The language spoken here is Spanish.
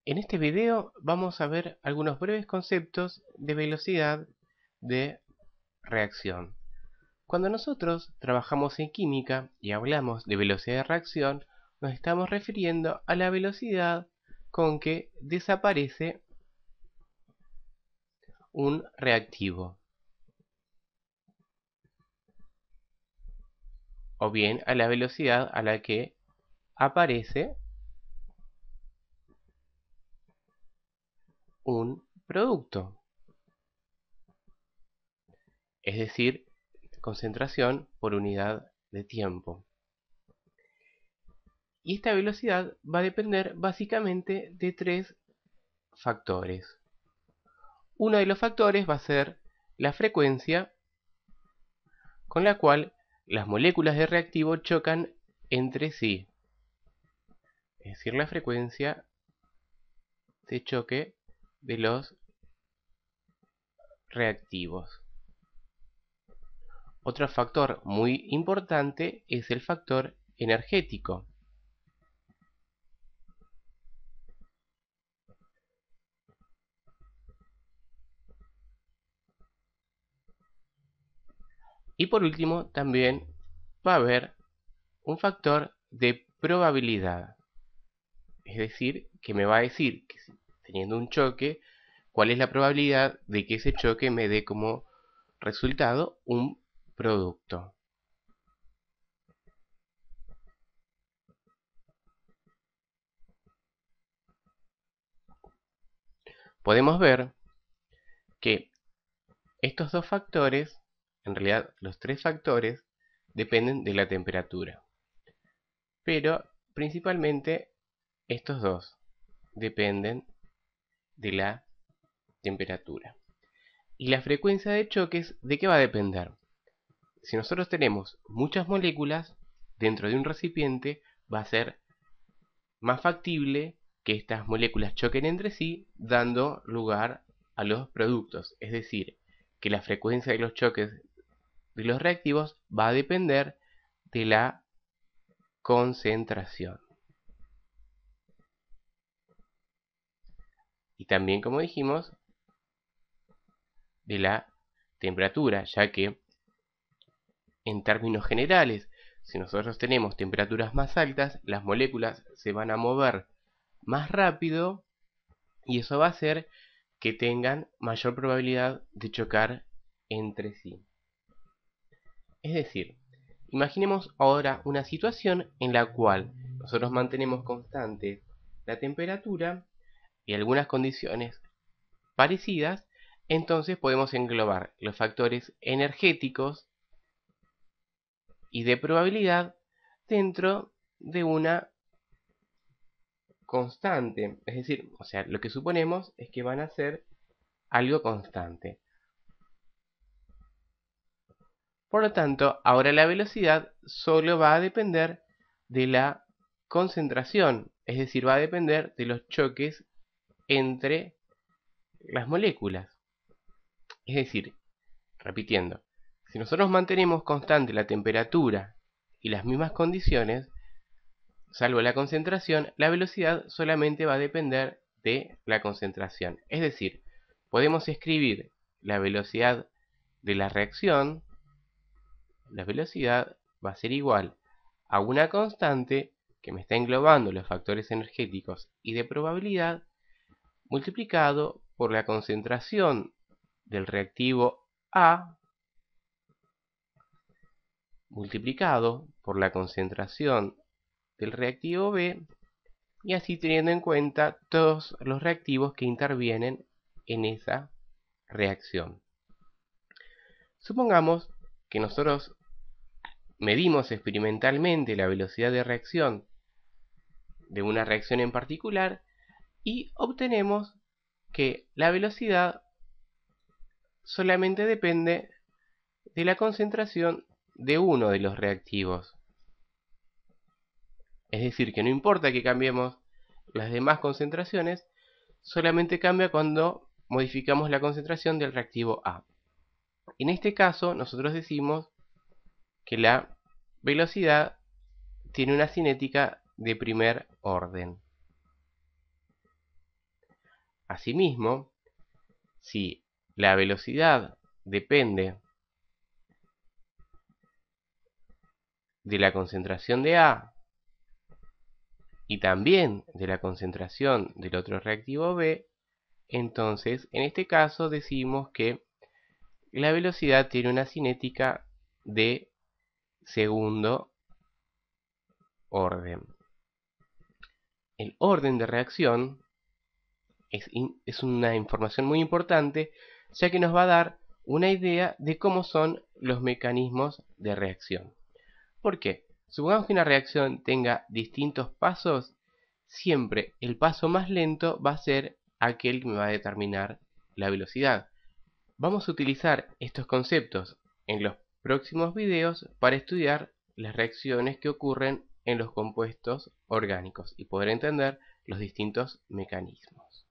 En este video vamos a ver algunos breves conceptos de velocidad de reacción. Cuando nosotros trabajamos en química y hablamos de velocidad de reacción, nos estamos refiriendo a la velocidad con que desaparece un reactivo, o bien a la velocidad a la que aparece un producto, es decir, concentración por unidad de tiempo. Y esta velocidad va a depender básicamente de tres factores. Uno de los factores va a ser la frecuencia con la cual las moléculas de reactivo chocan entre sí, es decir, la frecuencia de choque de los reactivos. Otro factor muy importante es el factor energético. Y por último, también va a haber un factor de probabilidad. Es decir, que me va a decir que teniendo un choque, cuál es la probabilidad de que ese choque me dé como resultado un producto. Podemos ver que estos dos factores, en realidad los tres factores, dependen de la temperatura. Pero principalmente estos dos dependen de la temperatura. Y la frecuencia de choques, ¿de qué va a depender? Si nosotros tenemos muchas moléculas dentro de un recipiente, va a ser más factible que estas moléculas choquen entre sí, dando lugar a los productos. Es decir, que la frecuencia de los choques de los reactivos va a depender de la concentración. Y también, como dijimos, de la temperatura, ya que en términos generales, si nosotros tenemos temperaturas más altas, las moléculas se van a mover más rápido y eso va a hacer que tengan mayor probabilidad de chocar entre sí. Es decir, imaginemos ahora una situación en la cual nosotros mantenemos constante la temperatura y algunas condiciones parecidas, entonces podemos englobar los factores energéticos y de probabilidad dentro de una constante. Es decir, lo que suponemos es que van a ser algo constante. Por lo tanto, ahora la velocidad solo va a depender de la concentración, es decir, va a depender de los choques entre las moléculas. Es decir, repitiendo, si nosotros mantenemos constante la temperatura y las mismas condiciones, salvo la concentración, la velocidad solamente va a depender de la concentración. Es decir, podemos escribir la velocidad de la reacción, la velocidad va a ser igual a una constante que me está englobando los factores energéticos y de probabilidad multiplicado por la concentración del reactivo A multiplicado por la concentración del reactivo B y así teniendo en cuenta todos los reactivos que intervienen en esa reacción. Supongamos que nosotros medimos experimentalmente la velocidad de reacción de una reacción en particular y obtenemos que la velocidad solamente depende de la concentración de uno de los reactivos. Es decir, que no importa que cambiemos las demás concentraciones, solamente cambia cuando modificamos la concentración del reactivo A. En este caso, nosotros decimos que la velocidad tiene una cinética de primer orden. Asimismo, si la velocidad depende de la concentración de A y también de la concentración del otro reactivo B, entonces en este caso decimos que la velocidad tiene una cinética de segundo orden. El orden de reacción es una información muy importante, ya que nos va a dar una idea de cómo son los mecanismos de reacción. ¿Por qué? Supongamos que una reacción tenga distintos pasos, siempre el paso más lento va a ser aquel que me va a determinar la velocidad. Vamos a utilizar estos conceptos en los próximos videos para estudiar las reacciones que ocurren en los compuestos orgánicos y poder entender los distintos mecanismos.